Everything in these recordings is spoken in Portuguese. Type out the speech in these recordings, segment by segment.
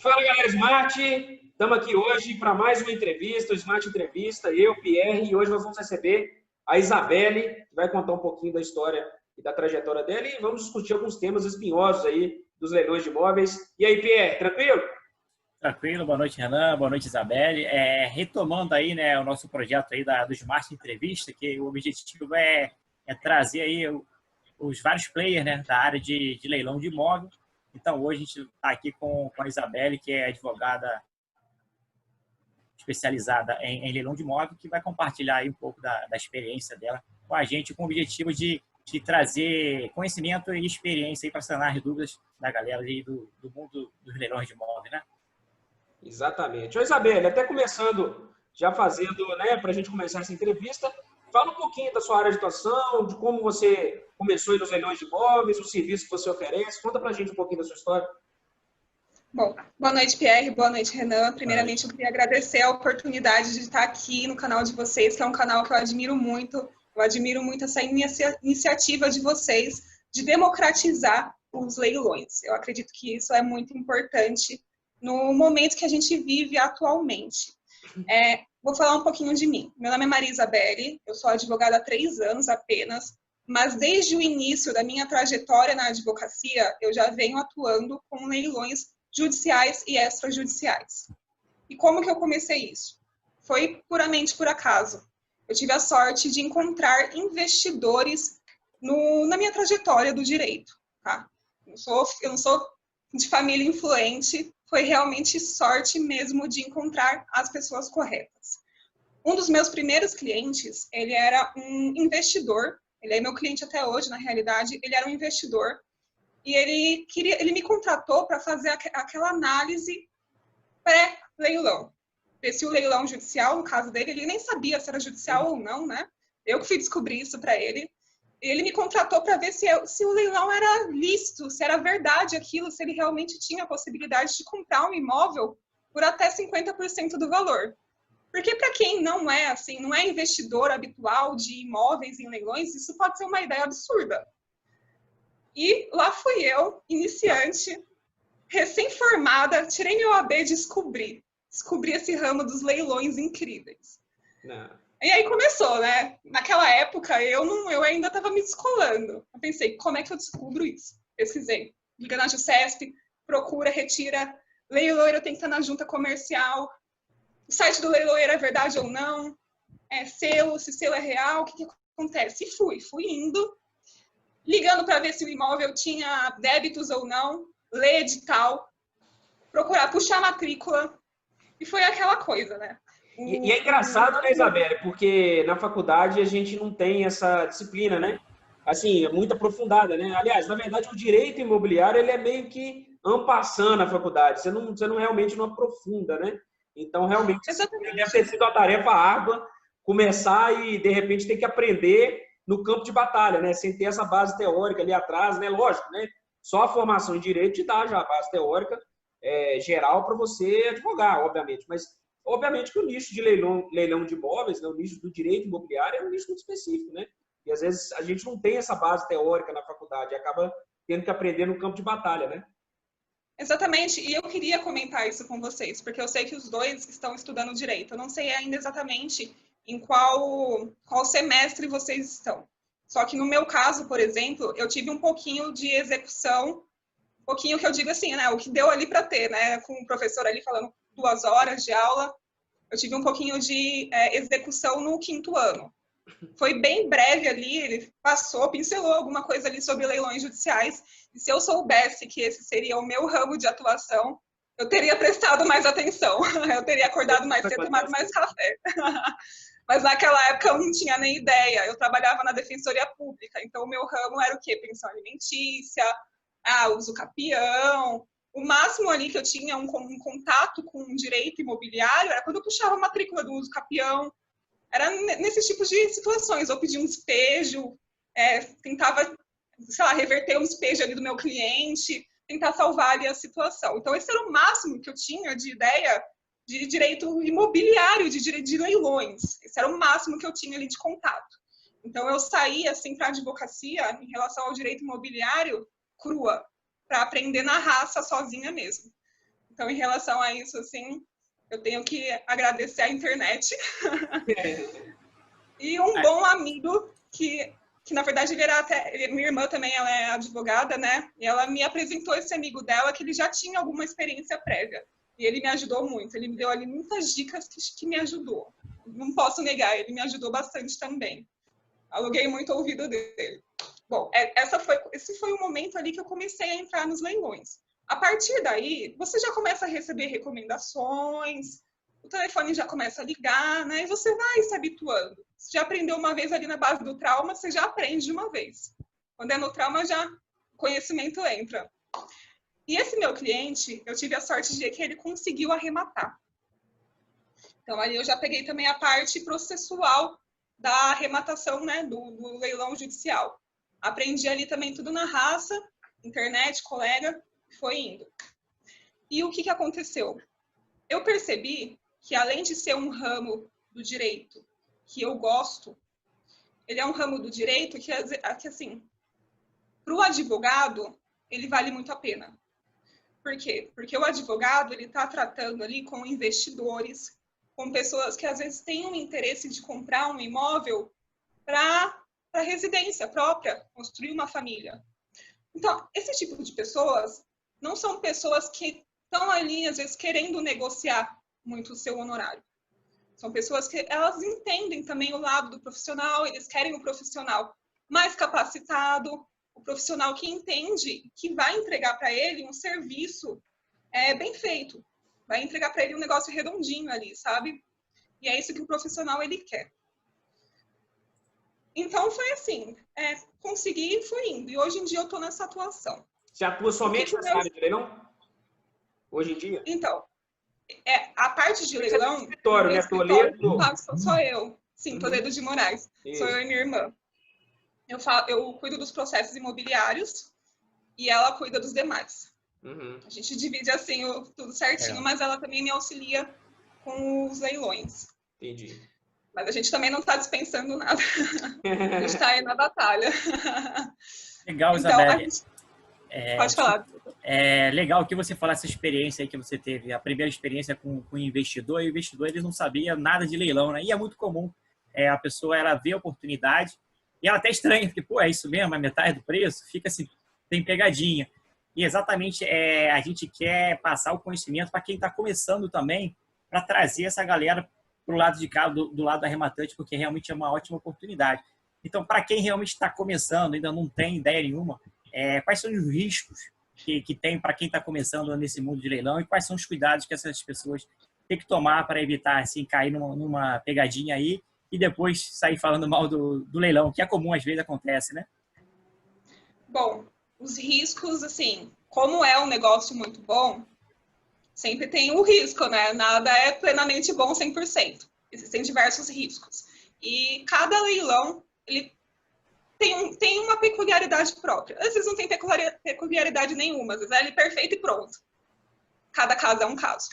Fala, galera Smart! Estamos aqui hoje para mais uma entrevista, o Smart Entrevista, eu, Pierre, e hoje nós vamos receber a Isabelle, que vai contar um pouquinho da história e da trajetória dela, e vamos discutir alguns temas espinhosos aí dos leilões de imóveis. E aí, Pierre, tranquilo? Tranquilo, boa noite, Renan, boa noite, Isabelle. Retomando aí, né, o nosso projeto aí do Smart Entrevista, que o objetivo é trazer aí os vários players, né, da área de leilão de imóvel. Então, hoje a gente está aqui com a Isabelle, que é advogada especializada em leilão de imóvel, que vai compartilhar aí um pouco da experiência dela com a gente, com o objetivo de trazer conhecimento e experiência para sanar as dúvidas da galera aí do mundo dos leilões de imóvel, né? Exatamente. Ô, Isabelle, até começando, já fazendo, né, para a gente começar essa entrevista, fala um pouquinho da sua área de atuação, de como você começou aí nos leilões de imóveis, o serviço que você oferece. Conta para a gente um pouquinho da sua história. Bom, boa noite, Pierre, boa noite, Renan. Primeiramente, eu queria agradecer a oportunidade de estar aqui no canal de vocês, que é um canal que eu admiro muito. Eu admiro muito essa iniciativa de vocês de democratizar os leilões. Eu acredito que isso é muito importante no momento que a gente vive atualmente. Vou falar um pouquinho de mim. Meu nome é Maria Isabelle, eu sou advogada há 3 anos apenas, mas desde o início da minha trajetória na advocacia, eu já venho atuando com leilões judiciais e extrajudiciais. E como que eu comecei isso? Foi puramente por acaso. Eu tive a sorte de encontrar investidores na minha trajetória do direito. Tá? Eu não sou de família influente, foi realmente sorte mesmo de encontrar as pessoas corretas. Um dos meus primeiros clientes, ele era um investidor, ele é meu cliente até hoje, na realidade, ele era um investidor, e ele me contratou para fazer aquela análise pré-leilão. Ver se o leilão judicial, no caso dele, ele nem sabia se era judicial ou não, né? Eu que fui descobrir isso para ele. Ele me contratou para ver se o leilão era lícito, se era verdade aquilo, se ele realmente tinha a possibilidade de comprar um imóvel por até 50% do valor. Porque para quem não é assim, não é investidor habitual de imóveis em leilões, isso pode ser uma ideia absurda. E lá fui eu, iniciante, recém-formada, tirei meu AB e descobri esse ramo dos leilões incríveis. Não. E aí começou, né? Naquela época, eu ainda estava me descolando. Eu pensei, como é que eu descubro isso? Pesquisei. Liga na Jusesp, procura, retira. Leiloeiro tem que estar na junta comercial. O site do leiloeiro é verdade ou não? Se selo é real, o que acontece? E fui indo, ligando para ver se o imóvel tinha débitos ou não, ler edital, procurar puxar a matrícula. E foi aquela coisa, né? E é engraçado, né, Isabelle? Porque na faculdade a gente não tem essa disciplina, né? Assim, é muito aprofundada, né? Aliás, na verdade, o direito imobiliário ele é meio que en passant na faculdade. Você não realmente não aprofunda, né? Então, realmente, deve ter sido uma tarefa árdua começar e, de repente, ter que aprender no campo de batalha, né? Sem ter essa base teórica ali atrás, né? Lógico, né? Só a formação em direito te dá já a base teórica geral para você advogar, obviamente. Mas, obviamente, que o nicho de leilão de imóveis, né? O nicho do direito imobiliário é um nicho muito específico, né? E, às vezes, a gente não tem essa base teórica na faculdade, acaba tendo que aprender no campo de batalha, né? Exatamente, e eu queria comentar isso com vocês, porque eu sei que os dois estão estudando direito. Eu não sei ainda exatamente em qual semestre vocês estão. Só que no meu caso, por exemplo, eu tive um pouquinho de execução, um pouquinho que eu digo assim, né? O que deu ali para ter, né? Com o professor ali falando 2 horas de aula, eu tive um pouquinho de execução no 5º ano. Foi bem breve ali, ele passou, pincelou alguma coisa ali sobre leilões judiciais, e se eu soubesse que esse seria o meu ramo de atuação, eu teria prestado mais atenção, eu teria acordado mais cedo, tomado mais café. Mas naquela época eu não tinha nem ideia, eu trabalhava na Defensoria Pública, então o meu ramo era o quê? Pensão alimentícia, uso capião. O máximo ali que eu tinha um contato com o direito imobiliário era quando eu puxava a matrícula do uso capião. Era nesses tipos de situações. Eu pedia um despejo, tentava, sei lá, reverter um despejo ali do meu cliente, tentar salvar ali a situação. Então, esse era o máximo que eu tinha de ideia de direito imobiliário, de direito de leilões. Esse era o máximo que eu tinha ali de contato. Então, eu saí, assim, para a advocacia, em relação ao direito imobiliário, crua, para aprender na raça, sozinha mesmo. Então, em relação a isso, assim, eu tenho que agradecer a internet. E um bom amigo que na verdade ele era até... Minha irmã também, ela é advogada, né? E ela me apresentou esse amigo dela que ele já tinha alguma experiência prévia. E ele me ajudou muito. Ele me deu ali muitas dicas que me ajudou. Não posso negar, ele me ajudou bastante também. Aluguei muito o ouvido dele. Bom, esse foi o momento ali que eu comecei a entrar nos leilões. A partir daí, você já começa a receber recomendações, o telefone já começa a ligar, né? E você vai se habituando. Você já aprendeu uma vez ali na base do trauma, você já aprende de uma vez. Quando é no trauma, já o conhecimento entra. E esse meu cliente, eu tive a sorte de que ele conseguiu arrematar. Então, ali eu já peguei também a parte processual da arrematação, né, do leilão judicial. Aprendi ali também tudo na raça, internet, colega, foi indo. E o que aconteceu? Eu percebi que, além de ser um ramo do direito que eu gosto, ele é um ramo do direito que assim, para o advogado, ele vale muito a pena. Por quê? Porque o advogado, ele está tratando ali com investidores, com pessoas que às vezes têm um interesse de comprar um imóvel para residência própria, construir uma família. Então, esse tipo de pessoas não são pessoas que estão ali, às vezes, querendo negociar muito o seu honorário. São pessoas que elas entendem também o lado do profissional, eles querem um profissional mais capacitado, o profissional que entende, que vai entregar para ele um serviço bem feito, vai entregar para ele um negócio redondinho ali, sabe? E é isso que o profissional ele quer. Então foi assim, consegui e fui indo. E hoje em dia eu estou nessa atuação. Você atua somente nessa área de leilão? Hoje em dia? Então, a parte de leilão... Escritório, né? Toledo? Sou eu. Sim, Toledo de Moraes. Isso. Sou eu e minha irmã. Eu cuido dos processos imobiliários e ela cuida dos demais. A gente divide assim tudo certinho, mas ela também me auxilia com os leilões. Entendi. Mas a gente também não está dispensando nada. A gente está aí na batalha. Legal, Isabelle. Pode falar. É legal que você falasse essa experiência aí que você teve, a primeira experiência com o investidor, e o investidor ele não sabia nada de leilão, né? E é muito comum a pessoa ela vê a oportunidade e ela até estranha, porque, pô, é isso mesmo, é metade do preço, fica assim, tem pegadinha. E exatamente a gente quer passar o conhecimento para quem está começando também, para trazer essa galera para o lado de cá, do lado arrematante, porque realmente é uma ótima oportunidade. Então, para quem realmente está começando, ainda não tem ideia nenhuma, quais são os riscos que tem para quem está começando nesse mundo de leilão e quais são os cuidados que essas pessoas têm que tomar para evitar assim, cair numa pegadinha aí e depois sair falando mal do leilão, que é comum, às vezes acontece, né? Bom, os riscos, assim, como é um negócio muito bom, sempre tem o risco, né? Nada é plenamente bom 100%. Existem diversos riscos. E cada leilão, ele tem uma peculiaridade própria. Às vezes não tem peculiaridade nenhuma, às vezes é ele perfeito e pronto. Cada caso é um caso.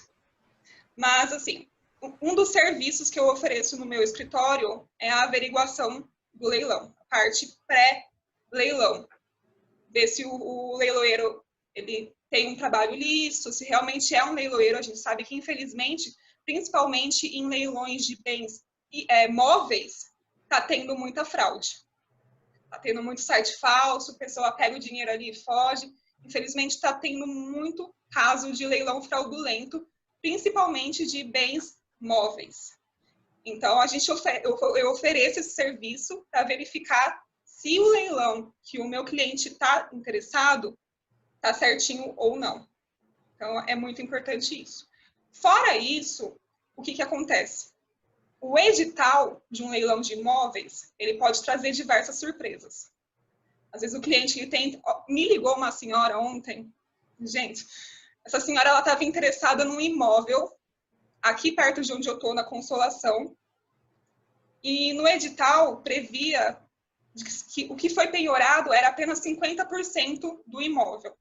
Mas, assim, um dos serviços que eu ofereço no meu escritório é a averiguação do leilão, a parte pré-leilão. Ver se o leiloeiro ele tem um trabalho lícito, se realmente é um leiloeiro. A gente sabe que, infelizmente, principalmente em leilões de bens móveis, está tendo muita fraude. Está tendo muito site falso, a pessoa pega o dinheiro ali e foge. Infelizmente, está tendo muito caso de leilão fraudulento, principalmente de bens móveis. Então, eu ofereço esse serviço para verificar se o leilão que o meu cliente está interessado está certinho ou não. Então, é muito importante isso. Fora isso, o que acontece? O edital de um leilão de imóveis, ele pode trazer diversas surpresas. Às vezes o cliente me ligou uma senhora ontem, gente, essa senhora ela estava interessada num imóvel aqui perto de onde eu estou, na Consolação, e no edital previa que o que foi penhorado era apenas 50% do imóvel.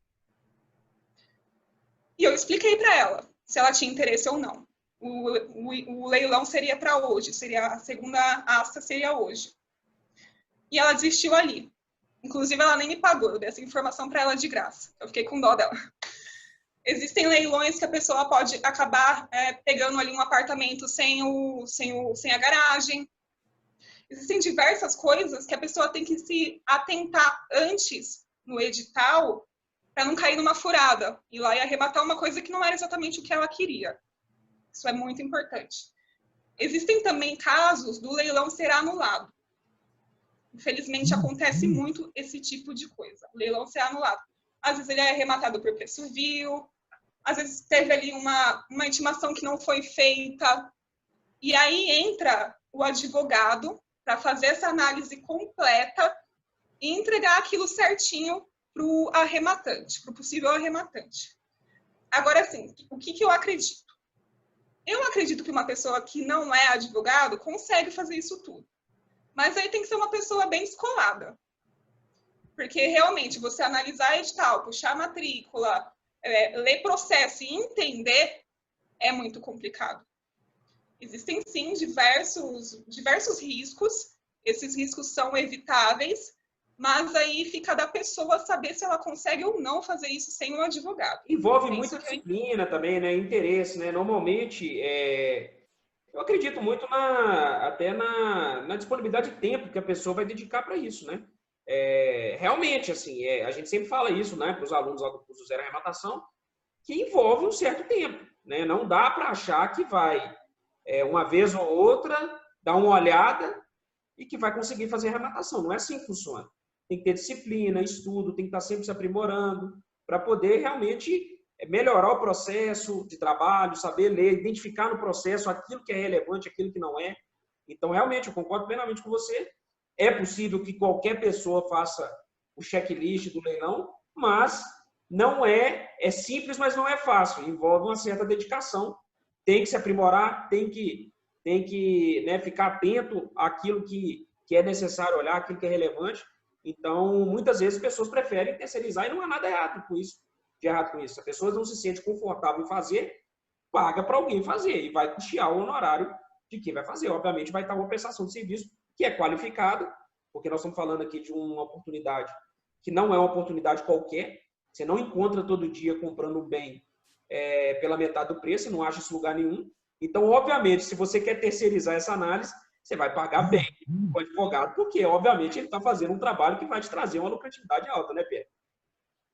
E eu expliquei para ela se ela tinha interesse ou não. O leilão seria para hoje, a segunda asta seria hoje. E ela desistiu ali. Inclusive, ela nem me pagou, eu dei essa informação para ela de graça. Eu fiquei com dó dela. Existem leilões que a pessoa pode acabar pegando ali um apartamento sem a garagem. Existem diversas coisas que a pessoa tem que se atentar antes no edital para não cair numa furada e lá e arrematar uma coisa que não era exatamente o que ela queria. Isso é muito importante. Existem também casos do leilão ser anulado. Infelizmente, acontece muito esse tipo de coisa. O leilão ser anulado. Às vezes ele é arrematado por preço vil, às vezes teve ali uma intimação que não foi feita. E aí entra o advogado para fazer essa análise completa e entregar aquilo certinho para o arrematante, para o possível arrematante. Agora, assim, o que eu acredito? Eu acredito que uma pessoa que não é advogado consegue fazer isso tudo. Mas aí tem que ser uma pessoa bem descolada. Porque realmente você analisar edital, puxar a matrícula, ler processo e entender é muito complicado. Existem sim diversos riscos. Esses riscos são evitáveis, mas aí fica da pessoa saber se ela consegue ou não fazer isso sem um advogado. Envolve muita disciplina também, né? Interesse, né? Normalmente, eu acredito muito até na disponibilidade de tempo que a pessoa vai dedicar para isso, né? Realmente, assim, a gente sempre fala isso, né? Para os alunos lá do curso Zero Arrematação, que envolve um certo tempo, né? Não dá para achar que vai, uma vez ou outra, dar uma olhada e que vai conseguir fazer arrematação. Não é assim que funciona. Tem que ter disciplina, estudo, tem que estar sempre se aprimorando para poder realmente melhorar o processo de trabalho, saber ler, identificar no processo aquilo que é relevante, aquilo que não é. Então, realmente, eu concordo plenamente com você. É possível que qualquer pessoa faça o checklist do leilão, mas não é simples, mas não é fácil. Envolve uma certa dedicação. Tem que se aprimorar, tem que né, ficar atento àquilo que é necessário olhar, aquilo que é relevante. Então, muitas vezes, as pessoas preferem terceirizar e não há nada errado com isso. De errado com isso. Se a pessoa não se sente confortável em fazer, paga para alguém fazer e vai custear o honorário de quem vai fazer. Obviamente, vai estar uma prestação de serviço que é qualificada, porque nós estamos falando aqui de uma oportunidade que não é uma oportunidade qualquer. Você não encontra todo dia comprando um bem pela metade do preço, você não acha isso em lugar nenhum. Então, obviamente, se você quer terceirizar essa análise, você vai pagar bem com o advogado, porque, obviamente, ele está fazendo um trabalho que vai te trazer uma lucratividade alta, né, Pierre?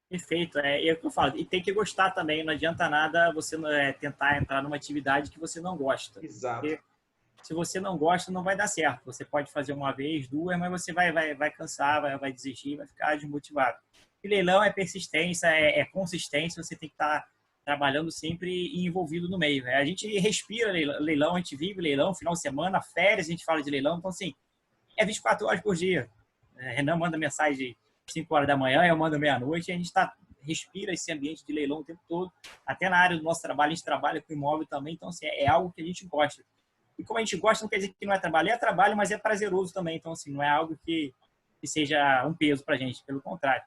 Perfeito, é o que eu falo. E tem que gostar também, não adianta nada você tentar entrar numa atividade que você não gosta. Exato. Porque se você não gosta, não vai dar certo. Você pode fazer uma vez, duas, mas você vai cansar, vai desistir, vai ficar desmotivado. E leilão é persistência, é consistência, você tem que estar trabalhando sempre e envolvido no meio. A gente respira leilão, a gente vive leilão, final de semana, férias, a gente fala de leilão. Então, assim, é 24 horas por dia. Renan manda mensagem 5 horas da manhã, eu mando meia-noite, e a gente respira esse ambiente de leilão o tempo todo. Até na área do nosso trabalho, a gente trabalha com imóvel também, então assim, é algo que a gente gosta. E como a gente gosta, não quer dizer que não é trabalho, mas é prazeroso também. Então, assim, não é algo que seja um peso para a gente, pelo contrário.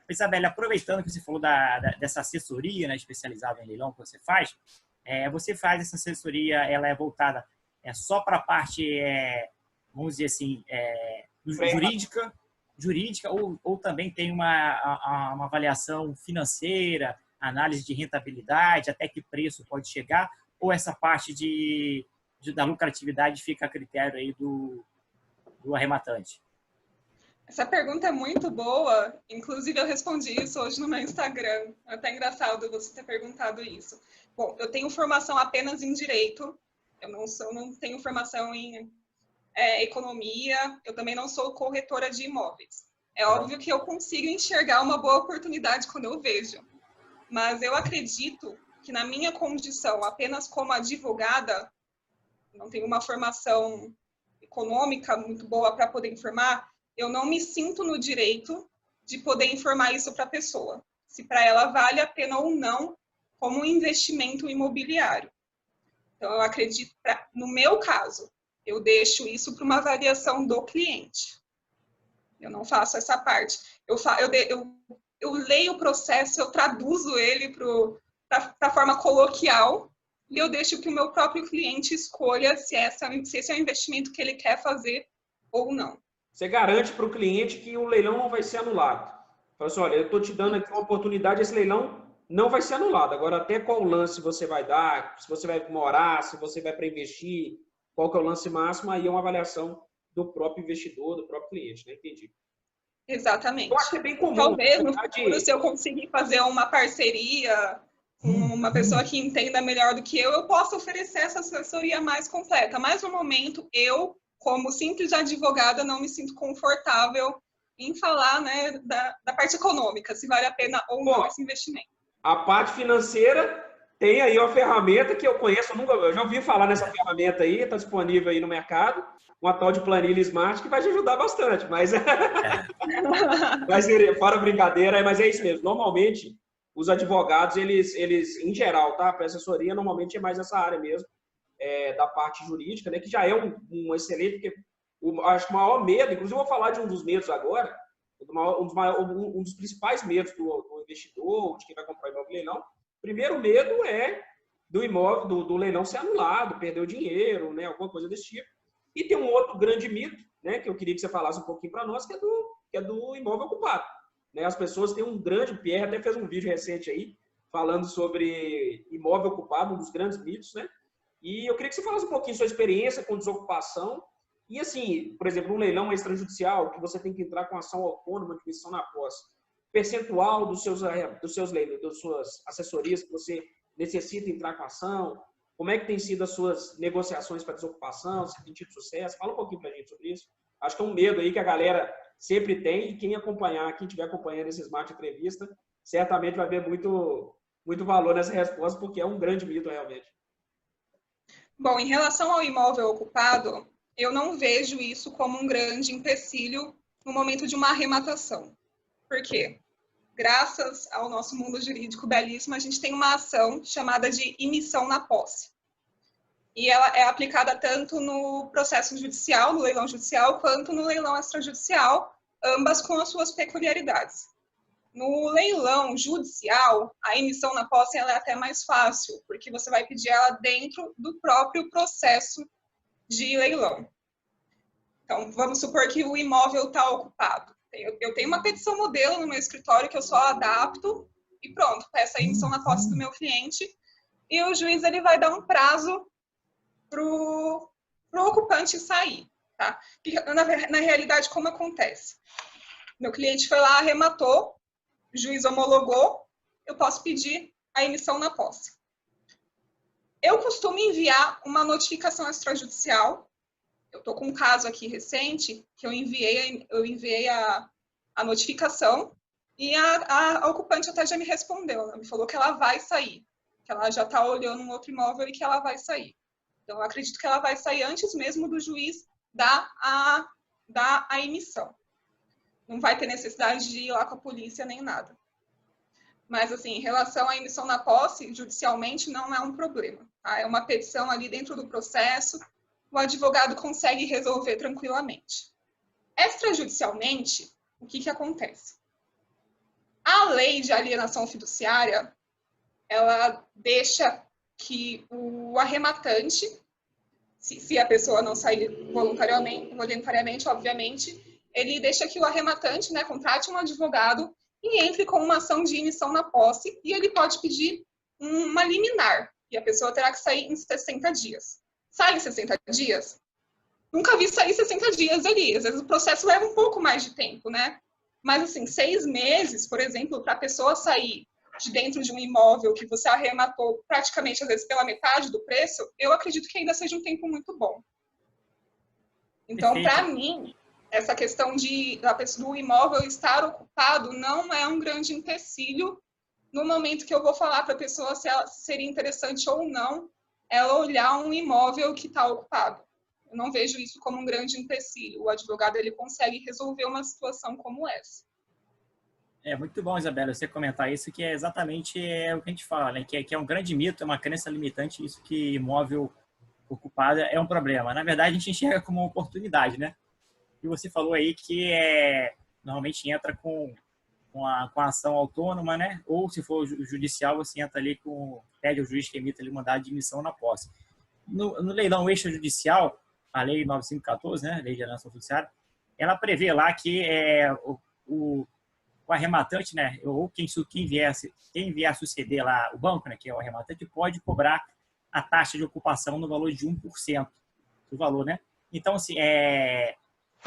Isabelle, aproveitando que você falou dessa assessoria, né, especializada em leilão que você faz essa assessoria, ela é voltada só para a parte, vamos dizer assim, jurídica ou também tem uma avaliação financeira, análise de rentabilidade, até que preço pode chegar, ou essa parte da lucratividade fica a critério aí do arrematante? Essa pergunta é muito boa, inclusive eu respondi isso hoje no meu Instagram. É até engraçado você ter perguntado isso. Bom, eu tenho formação apenas em direito, eu não tenho formação em economia, eu também não sou corretora de imóveis. É óbvio que eu consigo enxergar uma boa oportunidade quando eu vejo, mas eu acredito que na minha condição, apenas como advogada, não tenho uma formação econômica muito boa para poder informar, eu não me sinto no direito de poder informar isso para a pessoa, se para ela vale a pena ou não como um investimento imobiliário. Então, eu acredito, no meu caso, eu deixo isso para uma avaliação do cliente. Eu não faço essa parte. Eu leio o processo, eu traduzo ele para a forma coloquial e eu deixo que o meu próprio cliente escolha se esse é o investimento que ele quer fazer ou não. Você garante para o cliente que o leilão não vai ser anulado. Fala assim, olha, eu estou te dando aqui uma oportunidade, esse leilão não vai ser anulado. Agora, até qual lance você vai dar, se você vai morar, se você vai para investir, qual que é o lance máximo, aí é uma avaliação do próprio investidor, do próprio cliente, né? Entendi. Exatamente. Eu acho que é bem comum. Talvez no futuro, se eu conseguir fazer uma parceria com uma pessoa que entenda melhor do que eu possa oferecer essa assessoria mais completa. Mas no momento, eu, como simples advogada, não me sinto confortável em falar, né, da parte econômica, se vale a pena ou não esse investimento. A parte financeira tem aí uma ferramenta que eu conheço, eu já ouvi falar nessa ferramenta aí, está disponível aí no mercado, uma tal de planilha Smart que vai te ajudar bastante, mas fora brincadeira, mas é isso mesmo. Normalmente, os advogados, eles em geral, tá? Para assessoria, normalmente é mais essa área mesmo, da parte jurídica, né? Que já é um excelente, porque acho que o maior medo, inclusive eu vou falar de um dos medos agora, um dos principais medos do investidor, de quem vai comprar imóvel em leilão. O primeiro medo é do imóvel, do leilão ser anulado, perder o dinheiro, né? Alguma coisa desse tipo. E tem um outro grande mito, né? Que eu queria que você falasse um pouquinho para nós, que é do imóvel ocupado. Né? As pessoas têm um grande... O Pierre até fez um vídeo recente aí, falando sobre imóvel ocupado, um dos grandes mitos, né? E eu queria que você falasse um pouquinho sua experiência com desocupação. E assim, por exemplo, um leilão extrajudicial, que você tem que entrar com ação autônoma de missão na posse, percentual dos seus leilões, das suas assessorias que você necessita entrar com ação, como é que tem sido as suas negociações para desocupação, se tem tido sucesso? Fala um pouquinho para a gente sobre isso. Acho que é um medo aí que a galera sempre tem, e quem estiver acompanhando esse Smart Entrevista, certamente vai ver muito, muito valor nessa resposta, porque é um grande mito realmente. Bom, em relação ao imóvel ocupado, eu não vejo isso como um grande empecilho no momento de uma arrematação. Por quê? Graças ao nosso mundo jurídico belíssimo, a gente tem uma ação chamada de imissão na posse. E ela é aplicada tanto no processo judicial, no leilão judicial, quanto no leilão extrajudicial, ambas com as suas peculiaridades. No leilão judicial, a emissão na posse ela é até mais fácil, porque você vai pedir ela dentro do próprio processo de leilão. Então, vamos supor que o imóvel está ocupado. Eu tenho uma petição modelo no meu escritório que eu só adapto e pronto, peço a emissão na posse do meu cliente e o juiz ele vai dar um prazo para o ocupante sair. Tá? Na realidade, como acontece? Meu cliente foi lá, arrematou, o juiz homologou, eu posso pedir a emissão na posse. Eu costumo enviar uma notificação extrajudicial. Eu estou com um caso aqui recente que eu enviei a notificação e a ocupante até já me respondeu. Ela me falou que ela vai sair, que ela já está olhando um outro imóvel e que ela vai sair. Então, eu acredito que ela vai sair antes mesmo do juiz dar a emissão. Não vai ter necessidade de ir lá com a polícia nem nada. Mas, assim, em relação à emissão na posse, judicialmente não é um problema. Tá? É uma petição ali dentro do processo, o advogado consegue resolver tranquilamente. Extrajudicialmente, o que acontece? A lei de alienação fiduciária, ela deixa que o arrematante, se a pessoa não sair voluntariamente, obviamente, ele deixa que o arrematante, né, contrate um advogado e entre com uma ação de emissão na posse e ele pode pedir uma liminar, e a pessoa terá que sair em 60 dias. Sai em 60 dias? Nunca vi sair 60 dias ali. Às vezes o processo leva um pouco mais de tempo, né? Mas, assim, 6 meses, por exemplo, para a pessoa sair de dentro de um imóvel que você arrematou praticamente, às vezes, pela metade do preço, eu acredito que ainda seja um tempo muito bom. Então, para mim, essa questão do imóvel estar ocupado não é um grande empecilho no momento que eu vou falar para a pessoa se seria interessante ou não ela olhar um imóvel que está ocupado. Eu não vejo isso como um grande empecilho. O advogado ele consegue resolver uma situação como essa. É muito bom, Isabela, você comentar isso, que é exatamente o que a gente fala, né? Que é um grande mito, é uma crença limitante, isso que imóvel ocupado é um problema. Na verdade, a gente enxerga como uma oportunidade, né? E você falou aí que normalmente entra com a ação autônoma, né? Ou se for judicial, você entra ali pede ao juiz que emita ali um mandado de emissão na posse. No leilão extrajudicial, a lei 9514, né? Lei de alienação fiduciária, ela prevê lá que o o arrematante, né, ou quem vier a suceder lá, o banco, né, que é o arrematante, pode cobrar a taxa de ocupação no valor de 1% do valor, né? Então, assim,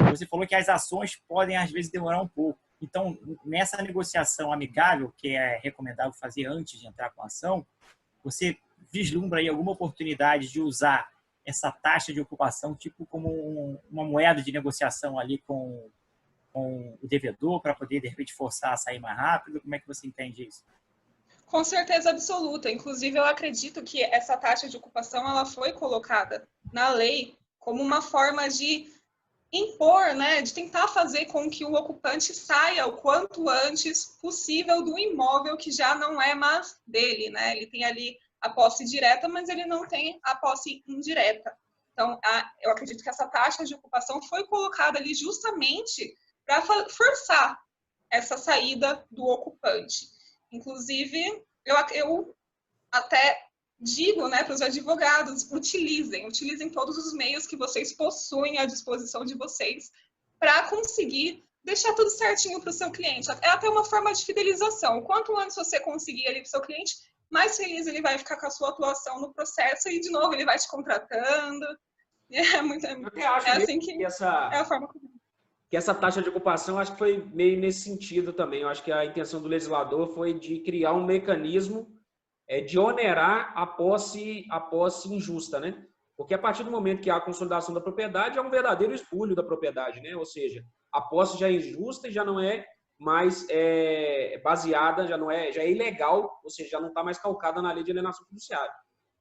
você falou que as ações podem, às vezes, demorar um pouco. Então, nessa negociação amigável, que é recomendável fazer antes de entrar com a ação, você vislumbra aí alguma oportunidade de usar essa taxa de ocupação tipo como uma moeda de negociação ali com o devedor para poder, de repente, forçar a sair mais rápido? Como é que você entende isso? Com certeza absoluta. Inclusive, eu acredito que essa taxa de ocupação ela foi colocada na lei como uma forma de impor, né, de tentar fazer com que o ocupante saia o quanto antes possível do imóvel que já não é mais dele, né? Ele tem ali a posse direta, mas ele não tem a posse indireta. Então, eu acredito que essa taxa de ocupação foi colocada ali justamente para forçar essa saída do ocupante. Inclusive, eu até digo, né, para os advogados, utilizem todos os meios que vocês possuem à disposição de vocês para conseguir deixar tudo certinho para o seu cliente. É até uma forma de fidelização. Quanto antes você conseguir ali para o seu cliente, mais feliz ele vai ficar com a sua atuação no processo e, de novo, ele vai te contratando. Eu até acho assim que é a forma que essa taxa de ocupação, acho que foi meio nesse sentido também. Eu acho que a intenção do legislador foi de criar um mecanismo de onerar a posse injusta, né? Porque a partir do momento que há a consolidação da propriedade, é um verdadeiro espólio da propriedade, né? Ou seja, a posse já é injusta e já não é mais baseada, já é ilegal, ou seja, já não está mais calcada na lei de alienação fiduciária.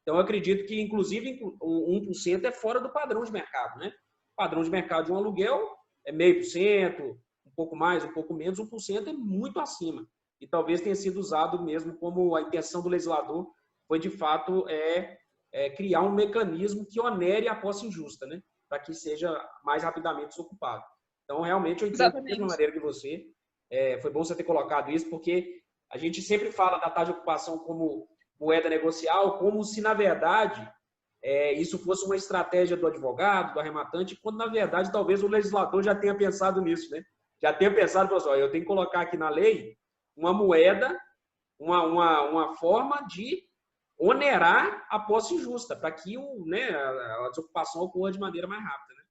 Então, eu acredito que, inclusive, o 1% é fora do padrão de mercado, né? O padrão de mercado de um aluguel é 0,5%, um pouco mais, um pouco menos, 1% é muito acima. E talvez tenha sido usado mesmo como a intenção do legislador foi, de fato, criar um mecanismo que onere a posse injusta, né? Para que seja mais rapidamente desocupado. Então, realmente, eu entendo da mesma maneira que você. Foi bom você ter colocado isso, porque a gente sempre fala da taxa de ocupação como moeda negocial, como se, na verdade, isso fosse uma estratégia do advogado, do arrematante, quando, na verdade, talvez o legislador já tenha pensado nisso, né? Já tenha pensado, pessoal, eu tenho que colocar aqui na lei uma moeda, uma forma de onerar a posse justa, para que a desocupação ocorra de maneira mais rápida. Né?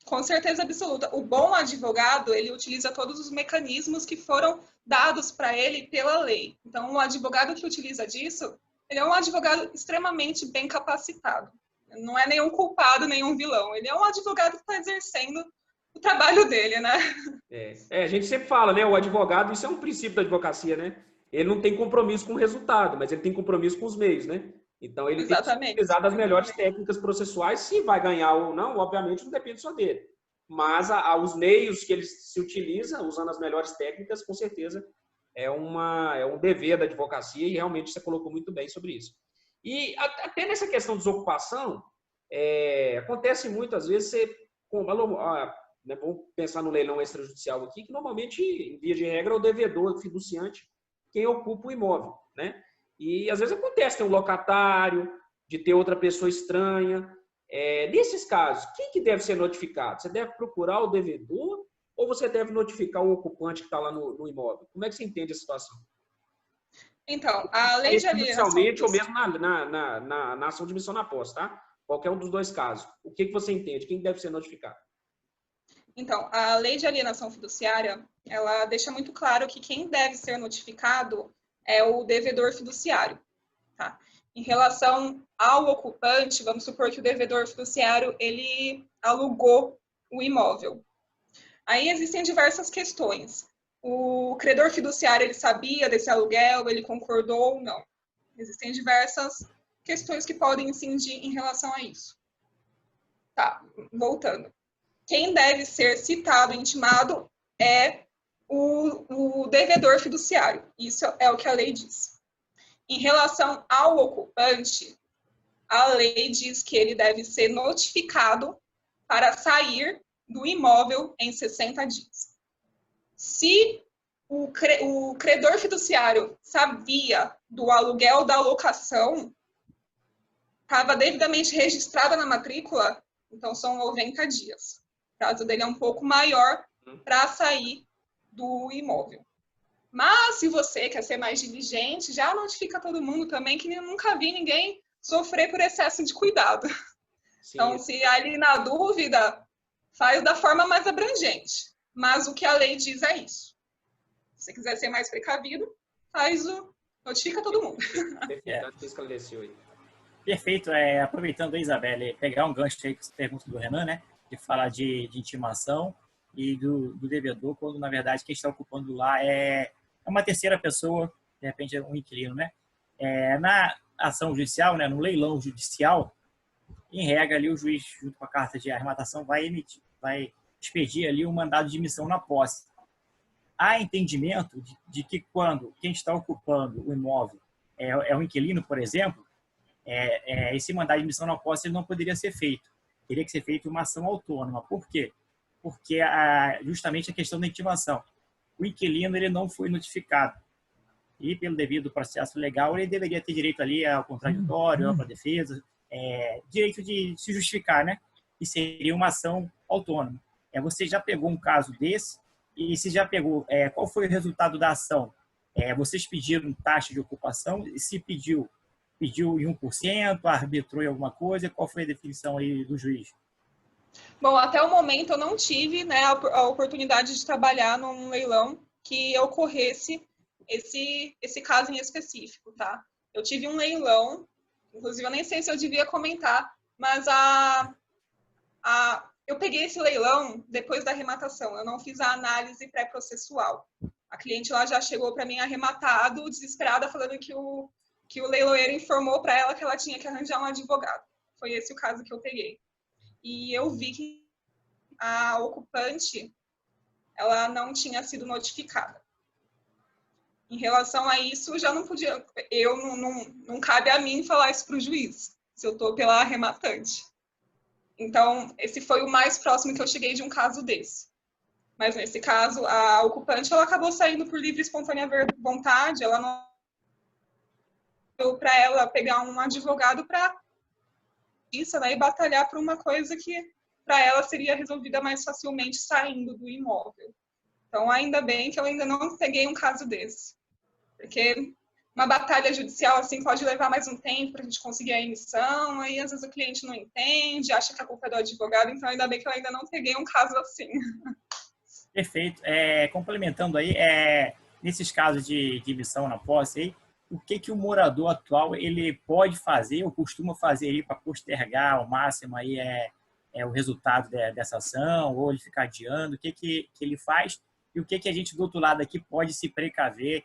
Com certeza absoluta. O bom advogado, ele utiliza todos os mecanismos que foram dados para ele pela lei. Então, o advogado que utiliza disso, ele é um advogado extremamente bem capacitado. Não é nenhum culpado, nenhum vilão. Ele é um advogado que está exercendo o trabalho dele, né? A gente sempre fala, né? O advogado, isso é um princípio da advocacia, né? Ele não tem compromisso com o resultado, mas ele tem compromisso com os meios, né? Então, ele tem que utilizar das melhores técnicas processuais. Se vai ganhar ou não, obviamente, não depende só dele. Mas os meios que ele se utiliza, usando as melhores técnicas, com certeza, é um dever da advocacia e realmente você colocou muito bem sobre isso. E até nessa questão de desocupação, acontece muito, às vezes, vamos pensar no leilão extrajudicial aqui, que normalmente, em via de regra, é o devedor, o fiduciante, quem ocupa o imóvel, né? E às vezes acontece, tem um locatário, de ter outra pessoa estranha. Nesses casos, quem que deve ser notificado? Você deve procurar o devedor ou você deve notificar o ocupante que está lá no imóvel? Como é que você entende a situação? Então, a lei de alienação... Judicialmente ou mesmo na ação de missão na posse, tá? Qualquer um dos dois casos. O que você entende? Quem deve ser notificado? Então, a lei de alienação fiduciária, ela deixa muito claro que quem deve ser notificado é o devedor fiduciário, tá? Em relação ao ocupante, vamos supor que o devedor fiduciário, ele alugou o imóvel. Aí existem diversas questões. O credor fiduciário, ele sabia desse aluguel, ele concordou ou não? Existem diversas questões que podem incidir em relação a isso. Tá, voltando. Quem deve ser citado, intimado, é o devedor fiduciário. Isso é o que a lei diz. Em relação ao ocupante, a lei diz que ele deve ser notificado para sair do imóvel em 60 dias. Se o credor fiduciário sabia do aluguel da locação, estava devidamente registrada na matrícula, então são 90 dias. O prazo dele é um pouco maior para sair do imóvel. Mas se você quer ser mais diligente, já notifica todo mundo também, que eu nunca vi ninguém sofrer por excesso de cuidado. Sim. Então, se ali na dúvida, faz da forma mais abrangente. Mas o que a lei diz é isso. Se você quiser ser mais precavido, notifica todo mundo. Perfeito, acho que esclareceu aí. Perfeito. Aproveitando aí, Isabelle, pegar um gancho aí com essa pergunta do Renan, né? De falar de intimação e do devedor, quando na verdade quem está ocupando lá é uma terceira pessoa, de repente um inquilino, né? Na ação judicial, né? No leilão judicial, em regra ali o juiz, junto com a carta de arrematação, vai expedir ali um mandado de admissão na posse. Há entendimento de que quando quem está ocupando o imóvel é um inquilino, por exemplo, esse mandado de admissão na posse ele não poderia ser feito. Teria que ser feita uma ação autônoma. Por quê? Porque justamente a questão da intimação. O inquilino ele não foi notificado. E pelo devido processo legal, ele deveria ter direito ali ao contraditório, à defesa, direito de se justificar, né? E seria uma ação autônoma. Você já pegou um caso desse? E se já pegou, qual foi o resultado da ação? Vocês pediram taxa de ocupação? E se pediu em 1%, arbitrou em alguma coisa? Qual foi a definição aí do juiz? Bom, até o momento eu não tive, né, a oportunidade de trabalhar num leilão que ocorresse esse caso em específico, tá? Eu tive um leilão, inclusive eu nem sei se eu devia comentar, mas eu peguei esse leilão depois da arrematação, eu não fiz a análise pré-processual. A cliente lá já chegou para mim arrematado, desesperada, falando que o leiloeiro informou para ela que ela tinha que arranjar um advogado. Foi esse o caso que eu peguei. E eu vi que a ocupante, ela não tinha sido notificada. Em relação a isso, já não podia, não cabe a mim falar isso para o juiz, se eu estou pela arrematante. Então, esse foi o mais próximo que eu cheguei de um caso desse. Mas, nesse caso, a ocupante, ela acabou saindo por livre e espontânea vontade, ela não deu para ela pegar um advogado para isso, né, e batalhar por uma coisa que, para ela, seria resolvida mais facilmente saindo do imóvel. Então, ainda bem que eu ainda não peguei um caso desse. Porque uma batalha judicial assim pode levar mais um tempo para a gente conseguir a emissão, aí às vezes o cliente não entende, acha que a culpa é do advogado, então ainda bem que eu ainda não peguei um caso assim. Perfeito. Complementando aí, nesses casos de emissão na posse, aí, o que o morador atual ele pode fazer ou costuma fazer para postergar ao máximo aí, o resultado dessa ação, ou ele ficar adiando, o que ele faz e o que a gente do outro lado aqui pode se precaver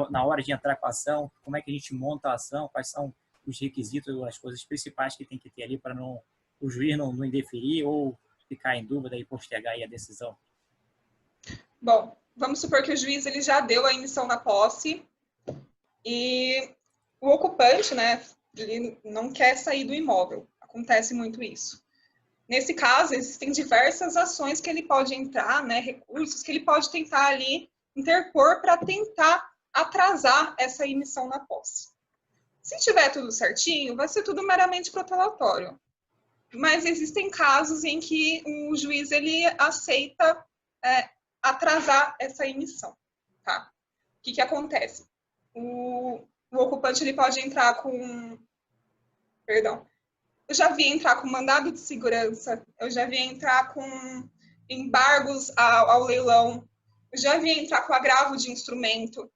na hora de entrar com a ação, como é que a gente monta a ação, quais são os requisitos, as coisas principais que tem que ter ali para o juiz não indeferir ou ficar em dúvida e postergar aí a decisão. Bom, vamos supor que o juiz ele já deu a emissão na posse e o ocupante, né, ele não quer sair do imóvel. Acontece muito isso. Nesse caso, existem diversas ações que ele pode entrar, né, recursos que ele pode tentar ali interpor para tentar atrasar essa emissão na posse. Se tiver tudo certinho, vai ser tudo meramente protelatório. Mas existem casos em que o juiz ele aceita atrasar essa emissão, tá? O que acontece? O ocupante ele pode entrar com... Perdão. Eu já vi entrar com mandado de segurança, eu já vi entrar com embargos ao leilão, eu já vi entrar com agravo de instrumento,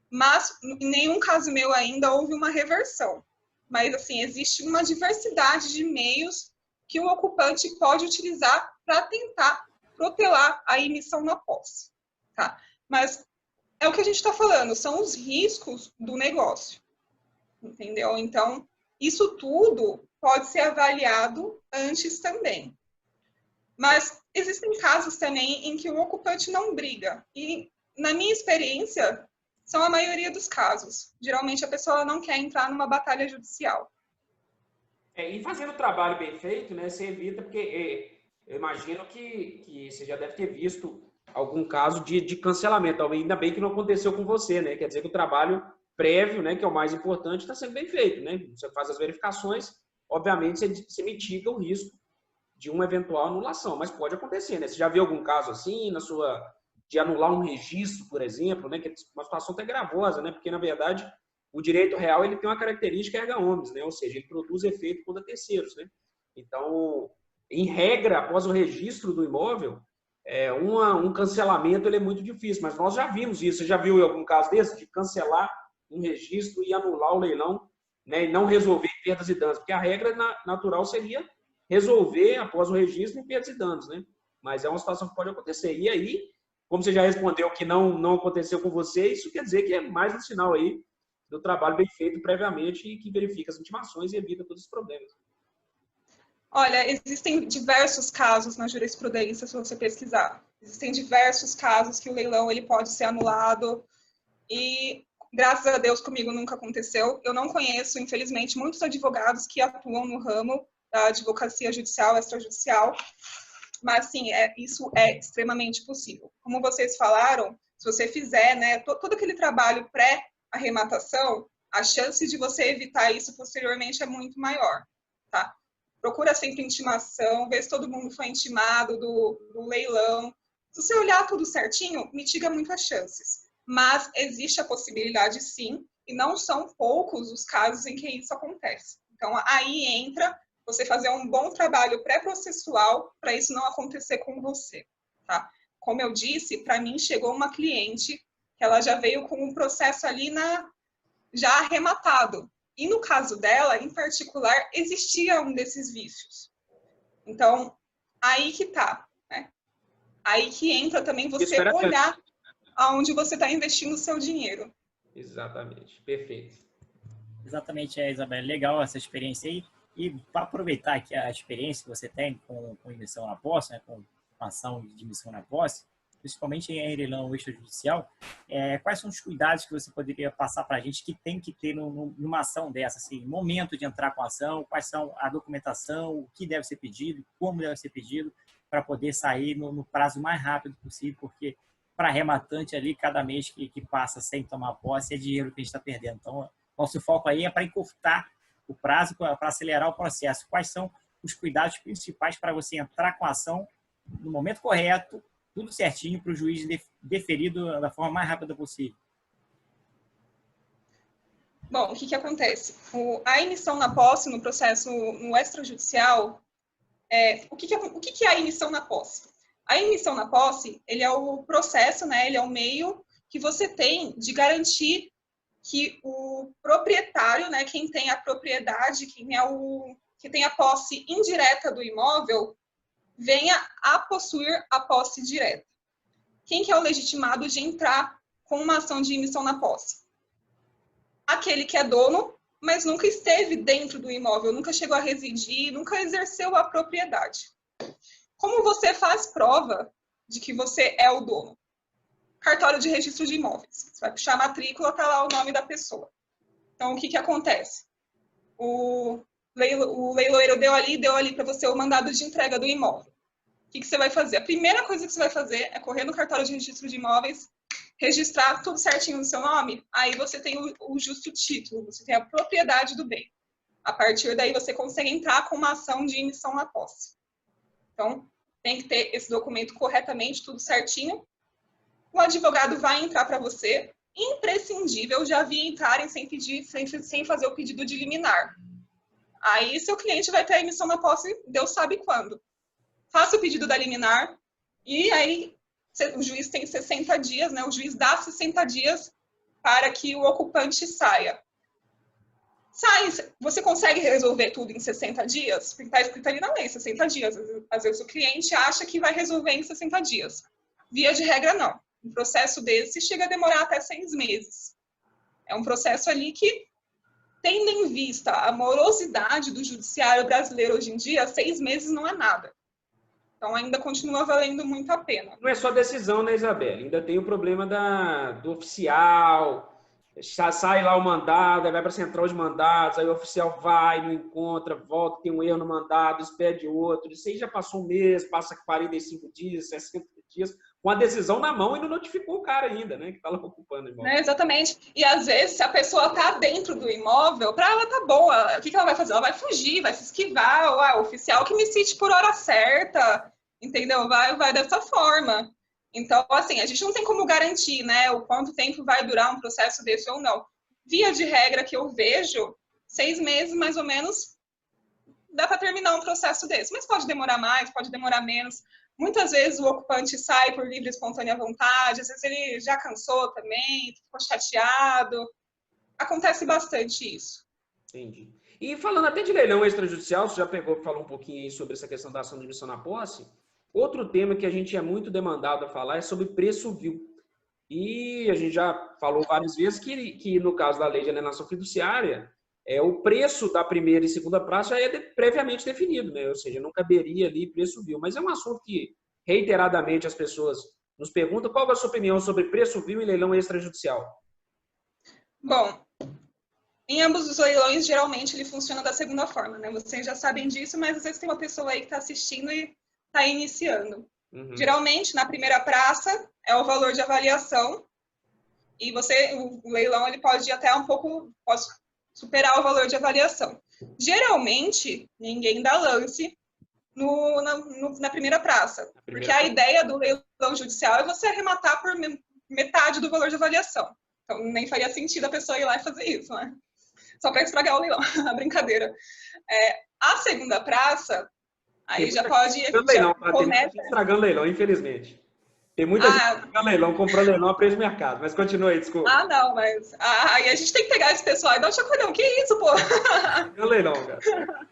mas em nenhum caso meu ainda houve uma reversão. Mas, assim, existe uma diversidade de meios que o ocupante pode utilizar para tentar protelar a emissão na posse, tá? Mas é o que a gente está falando, são os riscos do negócio, entendeu? Então, isso tudo pode ser avaliado antes também. Mas existem casos também em que o ocupante não briga. E, na minha experiência, são a maioria dos casos. Geralmente, a pessoa não quer entrar numa batalha judicial. E fazendo o trabalho bem feito, né, você evita, porque eu imagino que você já deve ter visto algum caso de cancelamento. Ainda bem que não aconteceu com você, né? Quer dizer que o trabalho prévio, né, que é o mais importante, está sendo bem feito, né? Você faz as verificações, obviamente você mitiga o risco de uma eventual anulação, mas pode acontecer, né? Você já viu algum caso assim na sua de anular um registro, por exemplo, né, que é uma situação até gravosa, né, porque, na verdade, o direito real ele tem uma característica erga omnes, né, ou seja, ele produz efeito contra terceiros. Né? Então, em regra, após o registro do imóvel, um cancelamento ele é muito difícil, mas nós já vimos isso. Você já viu em algum caso desse, de cancelar um registro e anular o leilão, né, e não resolver perdas e danos? Porque a regra natural seria resolver após o registro em perdas e danos, né? Mas é uma situação que pode acontecer. E aí, como você já respondeu que não aconteceu com você, isso quer dizer que é mais um sinal aí do trabalho bem feito previamente e que verifica as intimações e evita todos os problemas. Olha, existem diversos casos na jurisprudência, se você pesquisar. Existem diversos casos que o leilão ele pode ser anulado e, graças a Deus, comigo nunca aconteceu. Eu não conheço, infelizmente, muitos advogados que atuam no ramo da advocacia judicial, extrajudicial, mas, sim, isso é extremamente possível. Como vocês falaram, se você fizer, né, todo aquele trabalho pré-arrematação, a chance de você evitar isso posteriormente é muito maior, tá? Procura sempre intimação, vê se todo mundo foi intimado do leilão. Se você olhar tudo certinho, mitiga muito as chances. Mas existe a possibilidade, sim, e não são poucos os casos em que isso acontece. Então, aí entra você fazer um bom trabalho pré-processual para isso não acontecer com você, tá? Como eu disse, para mim chegou uma cliente que ela já veio com um processo ali já arrematado. E no caso dela, em particular, existia um desses vícios. Então, aí que tá, né? Aí que entra também você olhar aonde você está investindo o seu dinheiro. Exatamente, perfeito. Exatamente, Isabel. Legal essa experiência aí. E para aproveitar aqui a experiência que você tem com emissão na posse, né, com ação de emissão na posse, principalmente em leilão extrajudicial, quais são os cuidados que você poderia passar para a gente que tem que ter numa ação dessa, assim, momento de entrar com a ação, quais são a documentação, o que deve ser pedido, como deve ser pedido, para poder sair no prazo mais rápido possível, porque para arrematante ali, cada mês que passa sem tomar posse é dinheiro que a gente está perdendo. Então, nosso foco aí é para encurtar o prazo, para acelerar o processo. Quais são os cuidados principais para você entrar com a ação no momento correto, tudo certinho para o juiz deferir da forma mais rápida possível? Bom, o que acontece? A emissão na posse, no processo no extrajudicial, o que é a emissão na posse? A emissão na posse, ele é o processo, né? Ele é o meio que você tem de garantir que o proprietário, né, quem tem a propriedade, que tem a posse indireta do imóvel, venha a possuir a posse direta. Quem que é o legitimado de entrar com uma ação de emissão na posse? Aquele que é dono, mas nunca esteve dentro do imóvel, nunca chegou a residir, nunca exerceu a propriedade. Como você faz prova de que você é o dono? Cartório de registro de imóveis. Você vai puxar a matrícula, tá lá o nome da pessoa. Então, o que acontece? O leiloeiro deu ali para você o mandado de entrega do imóvel. O que você vai fazer? A primeira coisa que você vai fazer é correr no cartório de registro de imóveis, registrar tudo certinho no seu nome, aí você tem o justo título, você tem a propriedade do bem. A partir daí, você consegue entrar com uma ação de emissão na posse. Então, tem que ter esse documento corretamente, tudo certinho. O advogado vai entrar para você. Imprescindível, já vi entrarem sem fazer o pedido de liminar. Aí, seu cliente vai ter a emissão na posse, Deus sabe quando. Faça o pedido da liminar e aí o juiz tem 60 dias, né? O juiz dá 60 dias para que o ocupante saia. Você consegue resolver tudo em 60 dias? Porque está escrito ali na lei, 60 dias. Às vezes o cliente acha que vai resolver em 60 dias. Via de regra, não. Um processo desse chega a demorar até 6 meses. É um processo ali que, tendo em vista a morosidade do judiciário brasileiro hoje em dia, 6 meses não é nada. Então, ainda continua valendo muito a pena. Não é só decisão, né, Isabela? Ainda tem o problema do oficial. Sai lá o mandado, aí vai para a central de mandados, aí o oficial vai, não encontra, volta, tem um erro no mandado, expede outro. Isso aí já passou um mês, passa 45 dias, 60 dias, com a decisão na mão e não notificou o cara ainda, né, que está lá ocupando o imóvel. Exatamente. E às vezes, se a pessoa está dentro do imóvel, para ela tá bom. O que ela vai fazer? Ela vai fugir, vai se esquivar. O oficial que me cite por hora certa, entendeu? Vai dessa forma. Então, assim, a gente não tem como garantir, né, o quanto tempo vai durar um processo desse ou não. Via de regra que eu vejo, 6 meses, mais ou menos, dá para terminar um processo desse. Mas pode demorar mais, pode demorar menos. Muitas vezes o ocupante sai por livre e espontânea vontade, às vezes ele já cansou também, ficou chateado. Acontece bastante isso. Entendi. E falando até de leilão extrajudicial, você já falou um pouquinho aí sobre essa questão da ação de omissão na posse. Outro tema que a gente é muito demandado a falar é sobre preço vil. E a gente já falou várias vezes que no caso da lei de alienação fiduciária, o preço da primeira e segunda praça já é previamente definido, né? Ou seja, não caberia ali preço vil. Mas é um assunto que reiteradamente as pessoas nos perguntam. Qual é a sua opinião sobre preço vil e leilão extrajudicial? Bom, em ambos os leilões, geralmente, ele funciona da segunda forma, né? Vocês já sabem disso, mas às vezes tem uma pessoa aí que está assistindo e está iniciando. Uhum. Geralmente, na primeira praça, é o valor de avaliação e o leilão ele pode ir até pode superar o valor de avaliação. Geralmente, ninguém dá lance na primeira praça, porque a ideia do leilão judicial é você arrematar por metade do valor de avaliação. Então, nem faria sentido a pessoa ir lá e fazer isso, né? Só para estragar o leilão, a brincadeira. A segunda praça, aí já pode... Começa estragando leilão, infelizmente. Tem muita gente estragando leilão, comprando leilão a preço de mercado. Mas continua aí, desculpa. Não, mas... Aí a gente tem que pegar esse pessoal e dar um chacoalhão. Que isso, pô? Estragando leilão, cara.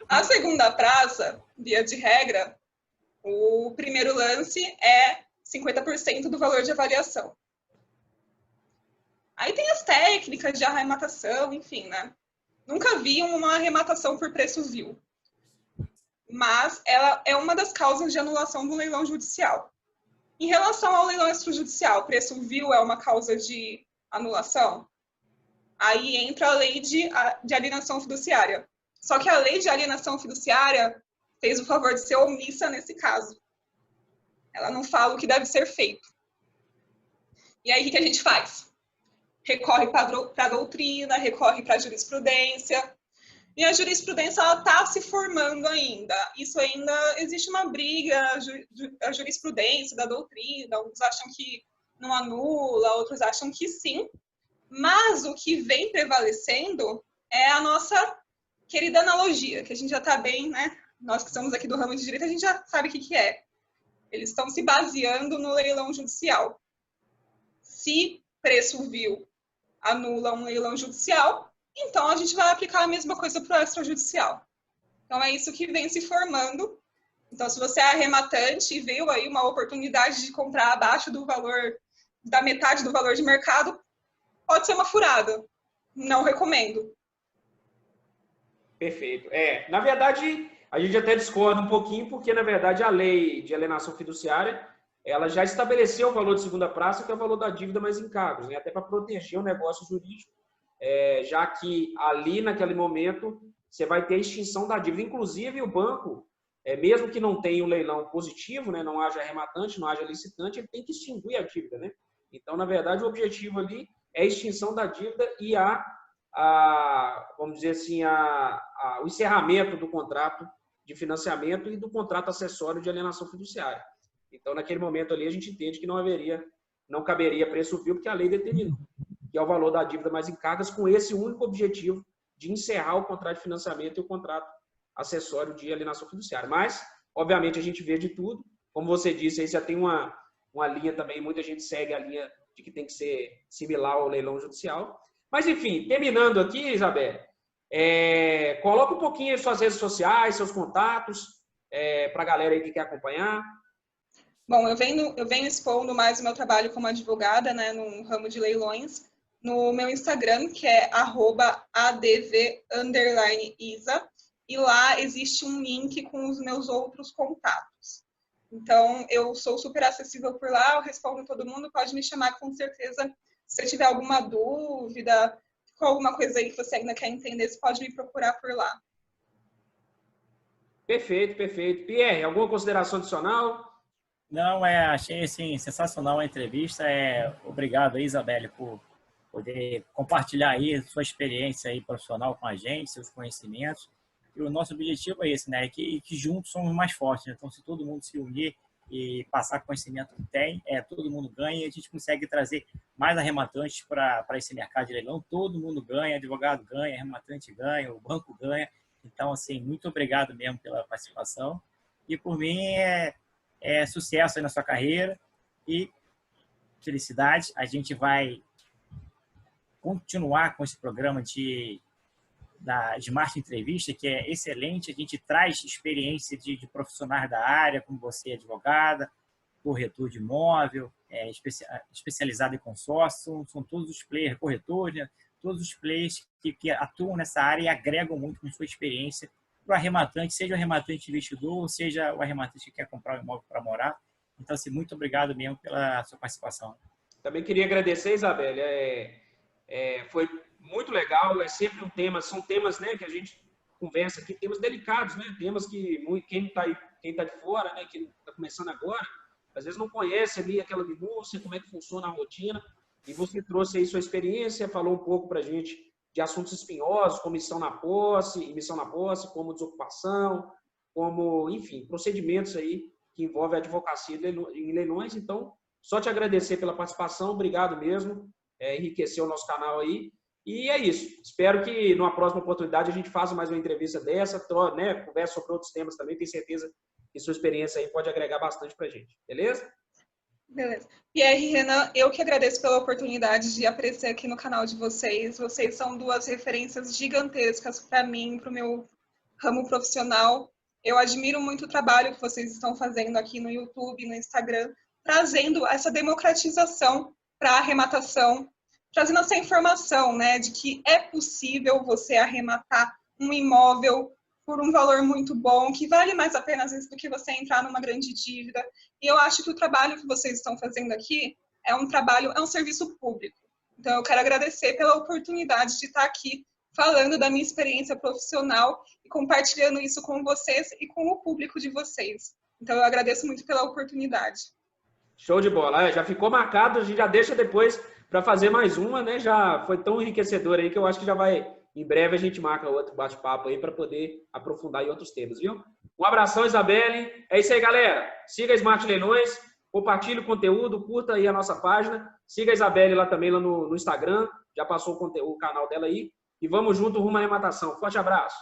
A segunda praça, via de regra, o primeiro lance é 50% do valor de avaliação. Aí tem as técnicas de arrematação, enfim, né? Nunca vi uma arrematação por preço vil. Mas ela é uma das causas de anulação do leilão judicial. Em relação ao leilão extrajudicial, preço vil é uma causa de anulação? Aí entra a lei de alienação fiduciária. Só que a lei de alienação fiduciária fez o favor de ser omissa nesse caso. Ela não fala o que deve ser feito. E aí, o que a gente faz? Recorre para a doutrina, recorre para a jurisprudência. E a jurisprudência está se formando ainda. Isso ainda existe uma briga, a jurisprudência da doutrina. Uns acham que não anula, outros acham que sim. Mas o que vem prevalecendo é a nossa querida analogia, que a gente já está bem, né? Nós que estamos aqui do ramo de direito, a gente já sabe o que é. Eles estão se baseando no leilão judicial. Se preço vil anula um leilão judicial, então a gente vai aplicar a mesma coisa para o extrajudicial. Então é isso que vem se formando. Então, se você é arrematante e veio aí uma oportunidade de comprar abaixo do valor, da metade do valor de mercado, pode ser uma furada. Não recomendo. Perfeito. Na verdade, a gente até discorda um pouquinho, porque, na verdade, a lei de alienação fiduciária, ela já estabeleceu o valor de segunda praça, que é o valor da dívida mais encargos, né? Até para proteger o negócio jurídico, já que ali, naquele momento, você vai ter a extinção da dívida. Inclusive, o banco, mesmo que não tenha um leilão positivo, né, não haja arrematante, não haja licitante, ele tem que extinguir a dívida, né? Então, na verdade, o objetivo ali é a extinção da dívida e vamos dizer assim, o encerramento do contrato de financiamento e do contrato acessório de alienação fiduciária. Então, naquele momento ali, a gente entende que não caberia preço vil, porque a lei determinou, que é o valor da dívida mais encargas, com esse único objetivo de encerrar o contrato de financiamento e o contrato acessório de alienação fiduciária. Mas, obviamente, a gente vê de tudo. Como você disse, aí já tem uma linha também, muita gente segue a linha de que tem que ser similar ao leilão judicial. Mas, enfim, terminando aqui, Isabel, coloca um pouquinho as suas redes sociais, seus contatos, para a galera aí que quer acompanhar. Bom, eu venho expondo mais o meu trabalho como advogada, né, no ramo de leilões, no meu Instagram, que é @adv_isa, e lá existe um link com os meus outros contatos. Então, eu sou super acessível por lá, eu respondo todo mundo, pode me chamar com certeza. Se você tiver alguma dúvida, com alguma coisa aí que você ainda quer entender, você pode me procurar por lá. Perfeito, perfeito. Pierre, alguma consideração adicional? Não, achei assim, sensacional a entrevista. Obrigado aí, Isabelle, por poder compartilhar aí sua experiência aí profissional com a gente, seus conhecimentos. E o nosso objetivo é esse, né? Que juntos somos mais fortes, né? Então, se todo mundo se unir e passar conhecimento que tem, todo mundo ganha, e a gente consegue trazer mais arrematantes para esse mercado de leilão. Todo mundo ganha, advogado ganha, arrematante ganha, o banco ganha. Então, assim, muito obrigado mesmo pela participação. E por mim é sucesso aí na sua carreira e felicidade. A gente vai continuar com esse programa de Smart Entrevista, que é excelente. A gente traz experiência de profissionais da área, como você, advogada, corretor de imóvel, especializado em consórcio, são todos os players, corretores, né? Todos os players que atuam nessa área e agregam muito com sua experiência para o arrematante, seja o arrematante investidor, seja o arrematante que quer comprar um imóvel para morar. Então, assim, muito obrigado mesmo pela sua participação. Também queria agradecer, Isabelle. Foi muito legal, é sempre um tema, são temas, né, que a gente conversa aqui, temas delicados, né, temas que quem tá de fora, né, que está começando agora, às vezes não conhece ali aquela minúcia, como é que funciona a rotina, e você trouxe aí sua experiência, falou um pouco para a gente de assuntos espinhosos, como emissão na posse, como desocupação, como, enfim, procedimentos aí que envolvem a advocacia em leilões. Então, só te agradecer pela participação, obrigado mesmo, enriqueceu o nosso canal aí. E é isso. Espero que numa próxima oportunidade a gente faça mais uma entrevista dessa, né? Conversa sobre outros temas também. Tenho certeza que sua experiência aí pode agregar bastante para a gente. Beleza? Beleza. Pierre e Renan, eu que agradeço pela oportunidade de aparecer aqui no canal de vocês. Vocês são duas referências gigantescas para mim, para o meu ramo profissional. Eu admiro muito o trabalho que vocês estão fazendo aqui no YouTube, no Instagram, trazendo essa democratização para a arrematação, trazendo essa informação, né, de que é possível você arrematar um imóvel por um valor muito bom, que vale mais a pena às vezes do que você entrar numa grande dívida. E eu acho que o trabalho que vocês estão fazendo aqui é um serviço público. Então eu quero agradecer pela oportunidade de estar aqui falando da minha experiência profissional e compartilhando isso com vocês e com o público de vocês. Então eu agradeço muito pela oportunidade. Show de bola. Já ficou marcado, a gente já deixa depois para fazer mais uma, né? Já foi tão enriquecedor aí que eu acho que já vai, em breve a gente marca outro bate-papo aí para poder aprofundar em outros temas, viu? Um abração, Isabelle. É isso aí, galera. Siga a Smart Leilões, compartilhe o conteúdo, curta aí a nossa página, siga a Isabelle lá também lá no Instagram, já passou o canal dela aí, e vamos junto rumo à arrematação. Forte abraço.